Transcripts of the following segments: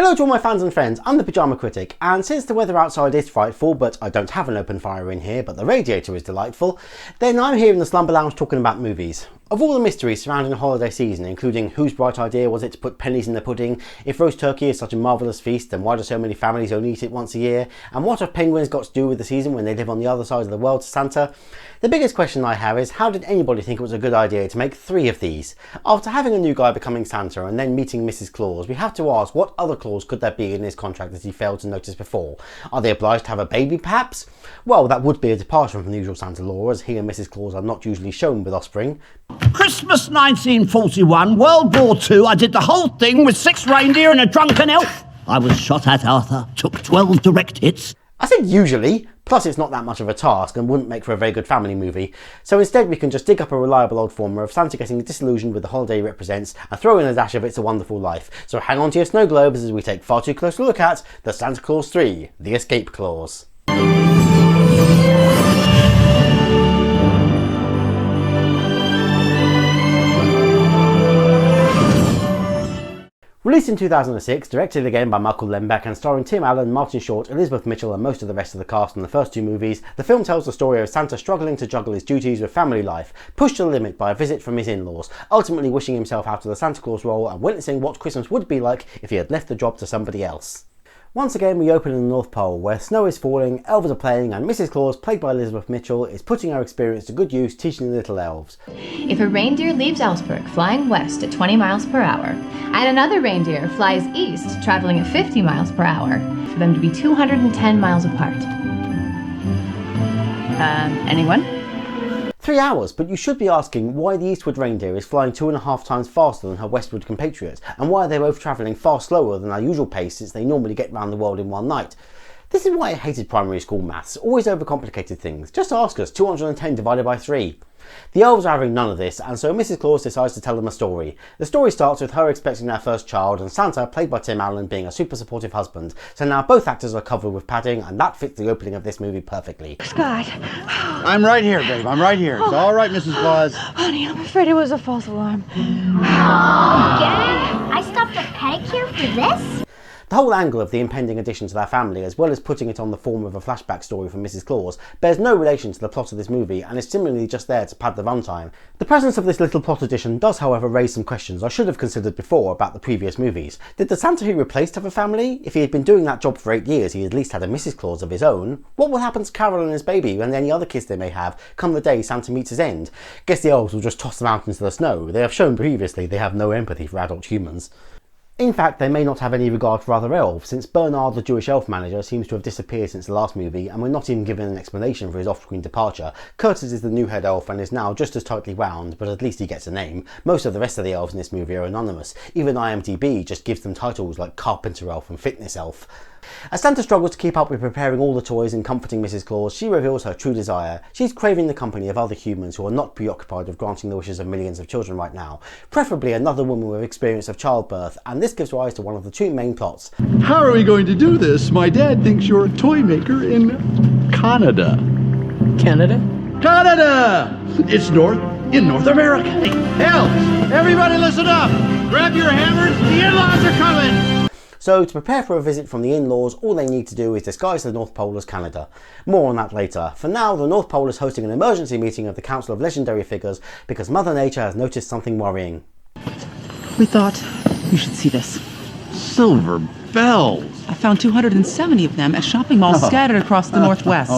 Hello to all my fans and friends, I'm the Pyjama Critic, and since the weather outside is frightful, but I don't have an open fire in here, but the radiator is delightful, then I'm here in the Slumber Lounge talking about movies. Of all the mysteries surrounding the holiday season, including whose bright idea was it to put pennies in the pudding, if roast turkey is such a marvellous feast, then why do so many families only eat it once a year, and what have penguins got to do with the season when they live on the other side of the world to Santa? The biggest question I have is, how did anybody think it was a good idea to make 3 of these? After having a new guy becoming Santa and then meeting Mrs. Claus, we have to ask, what other clause could there be in his contract that he failed to notice before? Are they obliged to have a baby perhaps? Well, that would be a departure from the usual Santa law, as he and Mrs. Claus are not usually shown with offspring. Christmas 1941, World War II, I did the whole thing with 6 reindeer and a drunken elf. I was shot at, Arthur, took 12 direct hits. I said usually, plus it's not that much of a task and wouldn't make for a very good family movie, so instead we can just dig up a reliable old formula of Santa getting disillusioned with the holiday he represents and throw in a dash of It's a Wonderful Life. So hang on to your snow globes as we take far too close a look at the Santa Claus 3, The Escape Clause. Released in 2006, directed again by Michael Lembeck and starring Tim Allen, Martin Short, Elizabeth Mitchell and most of the rest of the cast in the first 2 movies, the film tells the story of Santa struggling to juggle his duties with family life, pushed to the limit by a visit from his in-laws, ultimately wishing himself out of the Santa Claus role and witnessing what Christmas would be like if he had left the job to somebody else. Once again we open in the North Pole, where snow is falling, elves are playing and Mrs. Claus, played by Elizabeth Mitchell, is putting her experience to good use teaching the little elves. If a reindeer leaves Ellsberg flying west at 20 miles per hour, and another reindeer flies east traveling at 50 miles per hour, for them to be 210 miles apart. Anyone? 3 hours, but you should be asking why the eastward reindeer is flying 2.5 times faster than her westward compatriot, and why they're both travelling far slower than our usual pace since they normally get round the world in one night. This is why I hated primary school maths, always overcomplicated things. Just ask us, 210 divided by 3. The elves are having none of this, and so Mrs. Claus decides to tell them a story. The story starts with her expecting their first child and Santa, played by Tim Allen, being a super supportive husband. So now both actors are covered with padding, and that fits the opening of this movie perfectly. Scott. I'm right here, babe. I'm right here. It's all right, Mrs. Claus. Honey, I'm afraid it was a false alarm. Again? I stopped a pedicure for this? The whole angle of the impending addition to their family, as well as putting it on the form of a flashback story from Mrs. Claus, bears no relation to the plot of this movie and is similarly just there to pad the runtime. The presence of this little plot addition does however raise some questions I should have considered before about the previous movies. Did the Santa he replaced have a family? If he had been doing that job for 8 years, he at least had a Mrs. Claus of his own. What will happen to Carol and his baby and any other kids they may have come the day Santa meets his end? Guess the elves will just toss them out into the snow. They have shown previously they have no empathy for adult humans. In fact, they may not have any regard for other elves, since Bernard, the Jewish elf manager, seems to have disappeared since the last movie, and we're not even given an explanation for his off-screen departure. Curtis is the new head elf and is now just as tightly wound, but at least he gets a name. Most of the rest of the elves in this movie are anonymous. Even IMDb just gives them titles like Carpenter Elf and Fitness Elf. As Santa struggles to keep up with preparing all the toys and comforting Mrs. Claus, she reveals her true desire. She's craving the company of other humans who are not preoccupied with granting the wishes of millions of children right now. Preferably another woman with experience of childbirth, and this gives rise to one of the 2 main plots. How are we going to do this? My dad thinks you're a toy maker in Canada. Canada? Canada! It's in North America. Hey, elves, everybody listen up! Grab your hammers, the in-laws are coming! So, to prepare for a visit from the in-laws, all they need to do is disguise the North Pole as Canada. More on that later. For now, the North Pole is hosting an emergency meeting of the Council of Legendary Figures because Mother Nature has noticed something worrying. We thought you should see this. Silver bells! I found 270 of them at shopping malls scattered across the Northwest.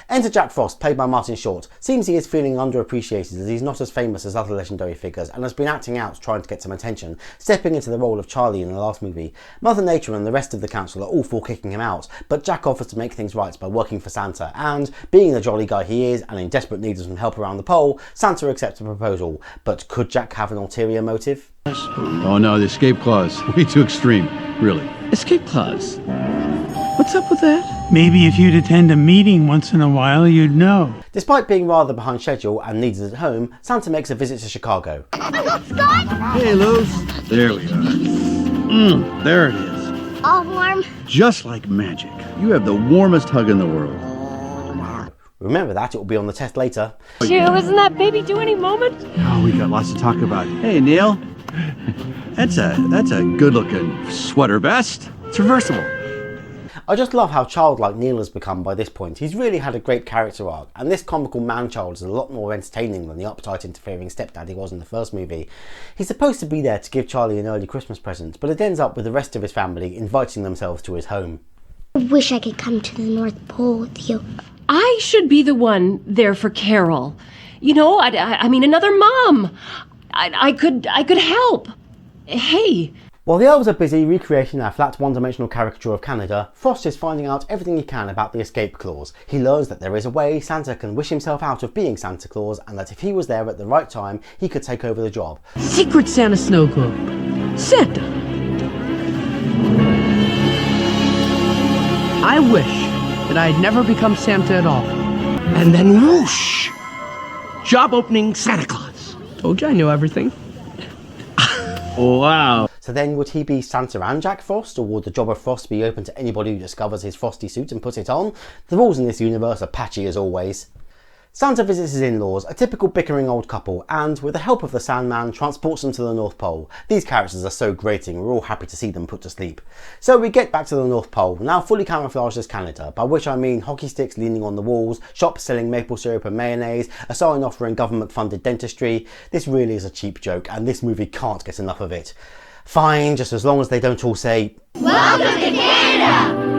Enter Jack Frost, played by Martin Short. Seems he is feeling underappreciated as he's not as famous as other legendary figures and has been acting out trying to get some attention, stepping into the role of Charlie in the last movie. Mother Nature and the rest of the council are all for kicking him out, but Jack offers to make things right by working for Santa, and, being the jolly guy he is and in desperate need of some help around the pole, Santa accepts the proposal. But could Jack have an ulterior motive? Oh no, the escape clause. Way too extreme, really. Escape clause. What's up with that? Maybe if you'd attend a meeting once in a while, you'd know. Despite being rather behind schedule and needed at home, Santa makes a visit to Chicago. Hey, Luz. There we are. There it is. All warm. Just like magic. You have the warmest hug in the world. Remember that, it will be on the test later. Shoo, isn't that baby due any moment? Oh, we got lots to talk about. Hey, Neil. That's a good-looking sweater vest. It's reversible. I just love how childlike Neil has become by this point. He's really had a great character arc, and this comical man-child is a lot more entertaining than the uptight interfering stepdad he was in the first movie. He's supposed to be there to give Charlie an early Christmas present, but it ends up with the rest of his family inviting themselves to his home. I wish I could come to the North Pole with you. I should be the one there for Carol. You know, I mean, another mom. I could help. Hey. While the elves are busy recreating their flat one-dimensional caricature of Canada, Frost is finding out everything he can about the escape clause. He learns that there is a way Santa can wish himself out of being Santa Claus, and that if he was there at the right time, he could take over the job. Secret Santa snow globe. Santa. I wish that I had never become Santa at all. And then whoosh! Job opening Santa Claus. Told you I knew everything. Wow. So then would he be Santa and Jack Frost, or would the job of Frost be open to anybody who discovers his frosty suit and puts it on? The rules in this universe are patchy as always. Santa visits his in-laws, a typical bickering old couple, and, with the help of the Sandman, transports them to the North Pole. These characters are so grating, we're all happy to see them put to sleep. So we get back to the North Pole, now fully camouflaged as Canada, by which I mean hockey sticks leaning on the walls, shops selling maple syrup and mayonnaise, a sign offering government-funded dentistry. This really is a cheap joke, and this movie can't get enough of it. Fine, just as long as they don't all say, Welcome to Canada!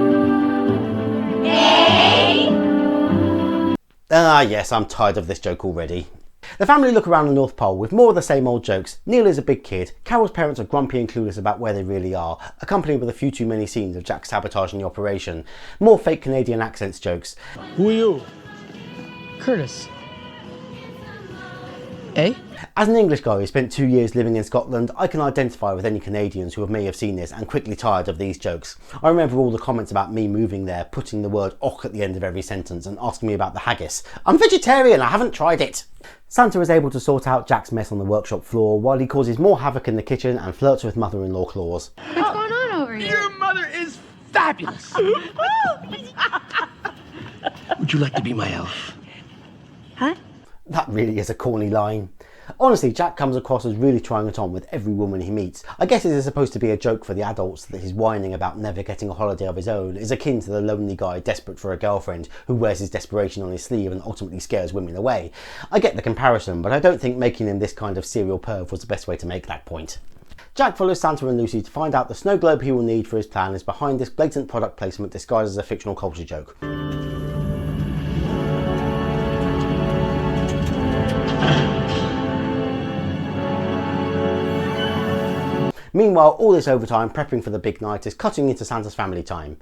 Ah yes, I'm tired of this joke already. The family look around the North Pole with more of the same old jokes. Neil is a big kid, Carol's parents are grumpy and clueless about where they really are, accompanied with a few too many scenes of Jack sabotaging the operation. More fake Canadian accents jokes. Who are you? Curtis. Eh? As an English guy who spent 2 years living in Scotland, I can identify with any Canadians who may have seen this and quickly tired of these jokes. I remember all the comments about me moving there, putting the word "och" at the end of every sentence and asking me about the haggis. I'm vegetarian, I haven't tried it! Santa is able to sort out Jack's mess on the workshop floor while he causes more havoc in the kitchen and flirts with mother-in-law Claus. What's going on over here? Your mother is fabulous. Would you like to be my elf? Huh? That really is a corny line. Honestly, Jack comes across as really trying it on with every woman he meets. I guess it is supposed to be a joke for the adults that his whining about never getting a holiday of his own is akin to the lonely guy desperate for a girlfriend who wears his desperation on his sleeve and ultimately scares women away. I get the comparison, but I don't think making him this kind of serial perv was the best way to make that point. Jack follows Santa and Lucy to find out the snow globe he will need for his plan is behind this blatant product placement disguised as a fictional culture joke. Meanwhile, all this overtime prepping for the big night is cutting into Santa's family time.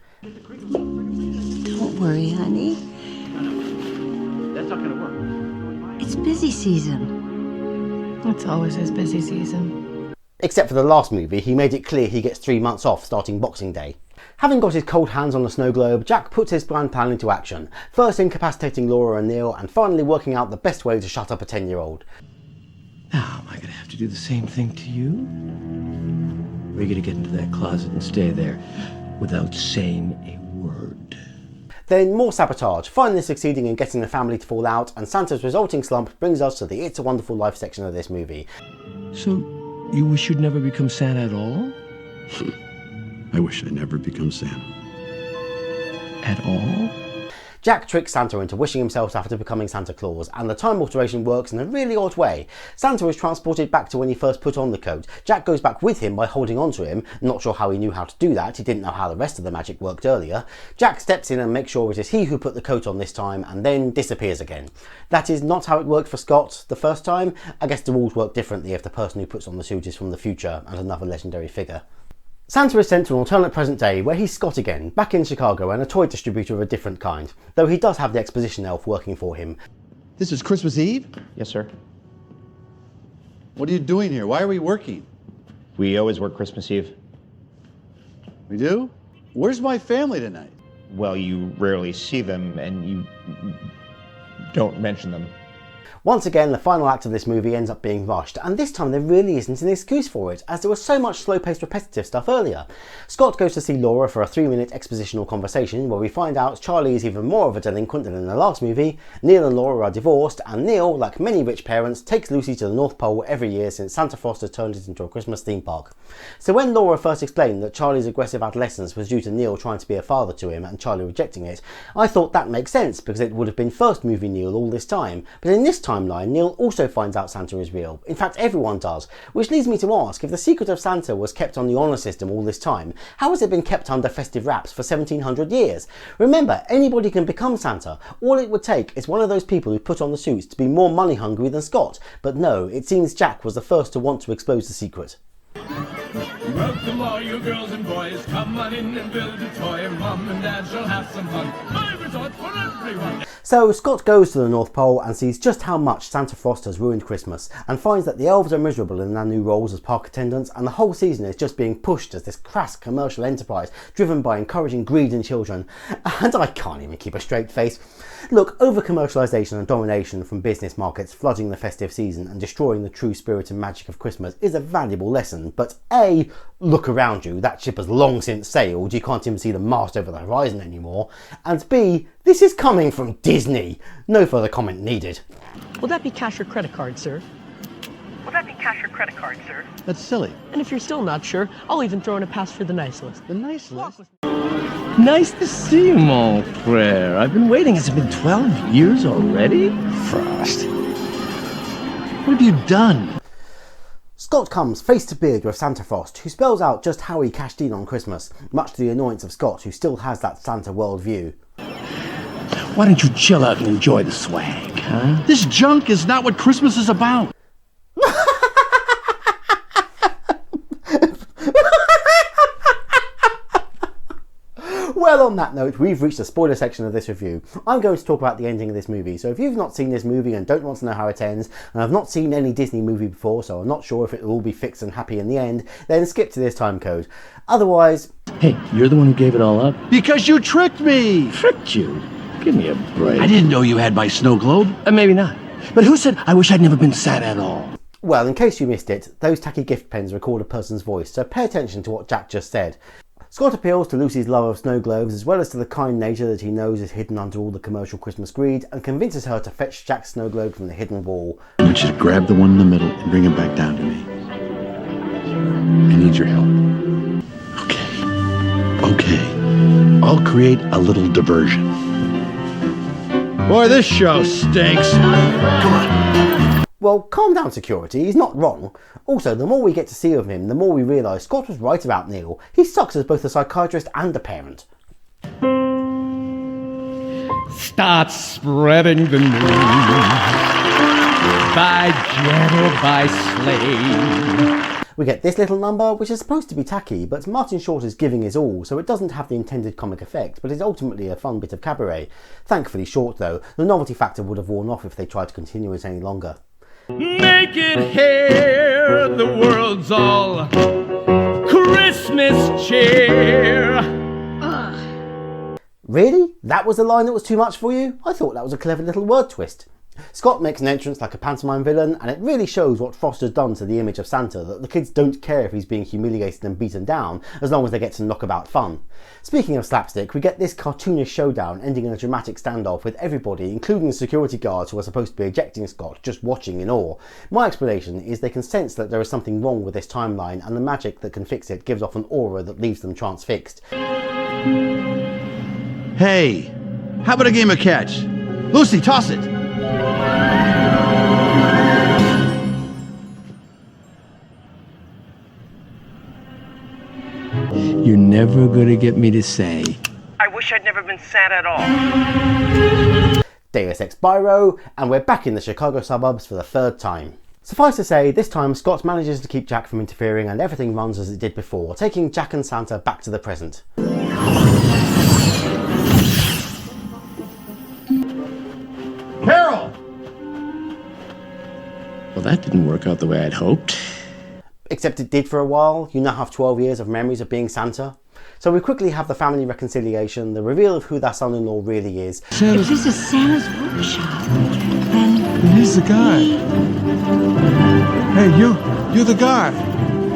Don't worry, honey. That's not gonna work. It's busy season. It's always his busy season. Except for the last movie, he made it clear he gets 3 months off starting Boxing Day. Having got his cold hands on the snow globe, Jack puts his grand plan into action, first incapacitating Laura and Neil, and finally working out the best way to shut up a 10-year-old. Now, am I gonna have to do the same thing to you? Or are you gonna get into that closet and stay there without saying a word? Then more sabotage, finally succeeding in getting the family to fall out, and Santa's resulting slump brings us to the It's a Wonderful Life section of this movie. So, you wish you'd never become Santa at all? I wish I'd never become Santa. At all? Jack tricks Santa into wishing himself after becoming Santa Claus, and the time alteration works in a really odd way. Santa is transported back to when he first put on the coat. Jack goes back with him by holding on to him, not sure how he knew how to do that, he didn't know how the rest of the magic worked earlier. Jack steps in and makes sure it is he who put the coat on this time, and then disappears again. That is not how it worked for Scott the first time. I guess the rules work differently if the person who puts on the suit is from the future and another legendary figure. Santa is sent to an alternate present day where he's Scott again, back in Chicago and a toy distributor of a different kind, though he does have the exposition elf working for him. This is Christmas Eve? Yes, sir. What are you doing here? Why are we working? We always work Christmas Eve. We do? Where's my family tonight? Well, you rarely see them, and you don't mention them. Once again, the final act of this movie ends up being rushed, and this time there really isn't an excuse for it, as there was so much slow-paced repetitive stuff earlier. Scott goes to see Laura for a 3-minute expositional conversation where we find out Charlie is even more of a delinquent than in the last movie, Neil and Laura are divorced, and Neil, like many rich parents, takes Lucy to the North Pole every year since Santa Frost has turned it into a Christmas theme park. So when Laura first explained that Charlie's aggressive adolescence was due to Neil trying to be a father to him and Charlie rejecting it, I thought that makes sense because it would have been first movie Neil all this time, but in this timeline Neil also finds out Santa is real. In fact, everyone does, which leads me to ask, if the secret of Santa was kept on the honour system all this time, how has it been kept under festive wraps for 1700 years? Remember, anybody can become Santa. All it would take is one of those people who put on the suits to be more money hungry than Scott. But no, it seems Jack was the first to want to expose the secret. Welcome all you girls and boys, come on in and build a toy. Mom and Dad shall have some fun. My resort for everyone. So Scott goes to the North Pole and sees just how much Santa Frost has ruined Christmas, and finds that the elves are miserable in their new roles as park attendants, and the whole season is just being pushed as this crass commercial enterprise driven by encouraging greed in children. And I can't even keep a straight face. Look, over-commercialisation and domination from business markets flooding the festive season and destroying the true spirit and magic of Christmas is a valuable lesson, but A, look around you, that ship has long since sailed, you can't even see the mast over the horizon anymore, and B, this is coming from Disney. No further comment needed. Will that be cash or credit card, sir? Will that be cash or credit card, sir? That's silly. And if you're still not sure, I'll even throw in a pass for the nice list. The nice list? Nice to see you, mon frere. I've been waiting. Has it been 12 years already? Frost. What have you done? Scott comes face to beard with Santa Frost, who spells out just how he cashed in on Christmas, much to the annoyance of Scott, who still has that Santa worldview. Why don't you chill out and enjoy the swag, huh? This junk is not what Christmas is about. Well, on that note, we've reached the spoiler section of this review. I'm going to talk about the ending of this movie, so if you've not seen this movie and don't want to know how it ends, and I've not seen any Disney movie before, so I'm not sure if it will all be fixed and happy in the end, then skip to this time code. Otherwise... Hey, you're the one who gave it all up? Because you tricked me! Tricked you? Give me a break. I didn't know you had my snow globe. Maybe not. But who said I wish I'd never been Santa at all? Well, in case you missed it, those tacky gift pens record a person's voice, so pay attention to what Jack just said. Scott appeals to Lucy's love of snow globes as well as to the kind nature that he knows is hidden under all the commercial Christmas greed, and convinces her to fetch Jack's snow globe from the hidden wall. I want you to grab the one in the middle and bring him back down to me. I need your help. Okay. I'll create a little diversion. Boy, this show stinks. Come on. Well, calm down, security, he's not wrong. Also, the more we get to see of him, the more we realise Scott was right about Neil. He sucks as both a psychiatrist and a parent. Start spreading the news by jet or by sleigh. We get this little number, which is supposed to be tacky, but Martin Short is giving his all, so it doesn't have the intended comic effect, but is ultimately a fun bit of cabaret. Thankfully short though, the novelty factor would have worn off if they tried to continue it any longer. Naked hair, the world's all Christmas cheer. Really? That was a line that was too much for you? I thought that was a clever little word twist. Scott makes an entrance like a pantomime villain, and it really shows what Frost has done to the image of Santa, that the kids don't care if he's being humiliated and beaten down, as long as they get some knockabout fun. Speaking of slapstick, we get this cartoonish showdown ending in a dramatic standoff with everybody, including the security guards who are supposed to be ejecting Scott, just watching in awe. My explanation is they can sense that there is something wrong with this timeline, and the magic that can fix it gives off an aura that leaves them transfixed. Hey, how about a game of catch? Lucy, toss it! You're never gonna get me to say, I wish I'd never been Santa at all. Deus Ex Biro, and we're back in the Chicago suburbs for the third time. Suffice to say, this time Scott manages to keep Jack from interfering and everything runs as it did before, taking Jack and Santa back to the present. Carol! well, that didn't work out the way I'd hoped. Except it did for a while. You now have 12 years of memories of being Santa. So we quickly have the family reconciliation, the reveal of who their son-in-law really is. If this is Santa's workshop, then He's the guy. Hey, you're the guy.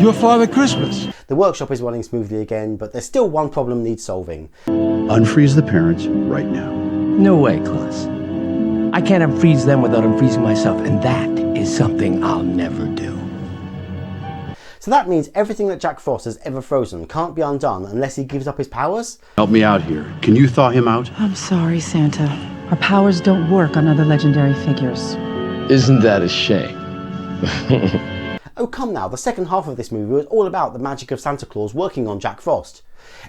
You're Father Christmas. The workshop is running smoothly again, but there's still one problem needs solving. Unfreeze the parents right now. No way, Klaus. I can't unfreeze them without unfreezing myself, and that is something I'll never do. So that means everything that Jack Frost has ever frozen can't be undone unless he gives up his powers? Help me out here. Can you thaw him out? I'm sorry, Santa. Our powers don't work on other legendary figures. Isn't that a shame? Oh come now, the second half of this movie was all about the magic of Santa Claus working on Jack Frost.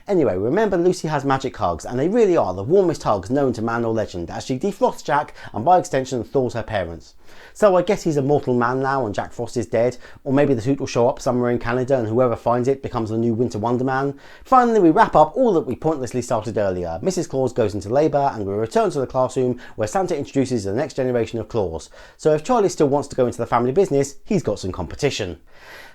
Anyway, remember Lucy has magic hugs, and they really are the warmest hugs known to man or legend, as she defrosts Jack and by extension thaws her parents. So I guess he's a mortal man now and Jack Frost is dead, or maybe the suit will show up somewhere in Canada and whoever finds it becomes the new Winter Wonder Man. Finally, we wrap up all that we pointlessly started earlier. Mrs. Claus goes into labour and we return to the classroom where Santa introduces the next generation of Claus. So if Charlie still wants to go into the family business, he's got some competition.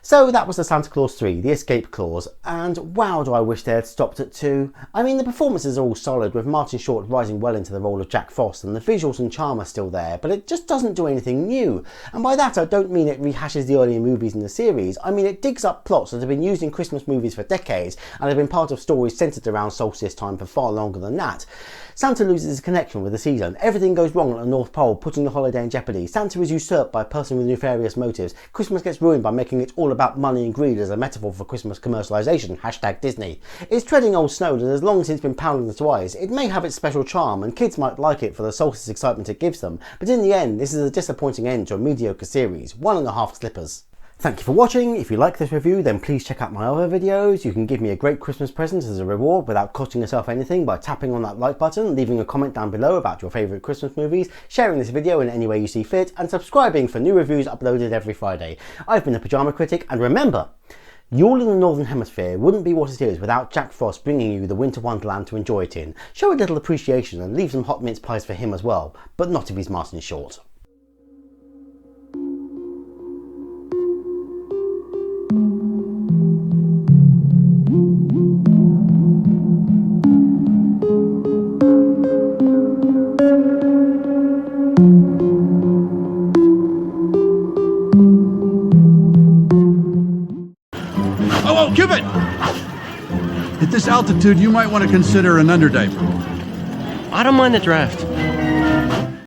So that was the Santa Claus 3, The Escape Clause, and wow do I wish they had stopped at 2. I mean, the performances are all solid, with Martin Short rising well into the role of Jack Frost, and the visuals and charm are still there, but it just doesn't do anything new. And by that I don't mean it rehashes the earlier movies in the series, I mean it digs up plots that have been used in Christmas movies for decades and have been part of stories centred around solstice time for far longer than that. Santa loses his connection with the season, everything goes wrong at the North Pole, putting the holiday in jeopardy, Santa is usurped by a person with nefarious motives, Christmas gets ruined by making it all about money and greed as a metaphor for Christmas commercialisation, #Disney. It's treading old snow that has long since been pounding the twice. It may have its special charm and kids might like it for the solstice excitement it gives them, but in the end this is a disappointing end to a mediocre series, 1.5 slippers. Thank you for watching. If you like this review then please check out my other videos. You can give me a great Christmas present as a reward without costing yourself anything by tapping on that like button, leaving a comment down below about your favourite Christmas movies, sharing this video in any way you see fit, and subscribing for new reviews uploaded every Friday. I've been the Pyjama Critic, and remember, Yule in the Northern Hemisphere wouldn't be what it is without Jack Frost bringing you the winter wonderland to enjoy it in. Show a little appreciation and leave some hot mince pies for him as well, but not if he's Martin Short. Oh, Cupid! At this altitude, you might want to consider an underdiaper. I don't mind the draft.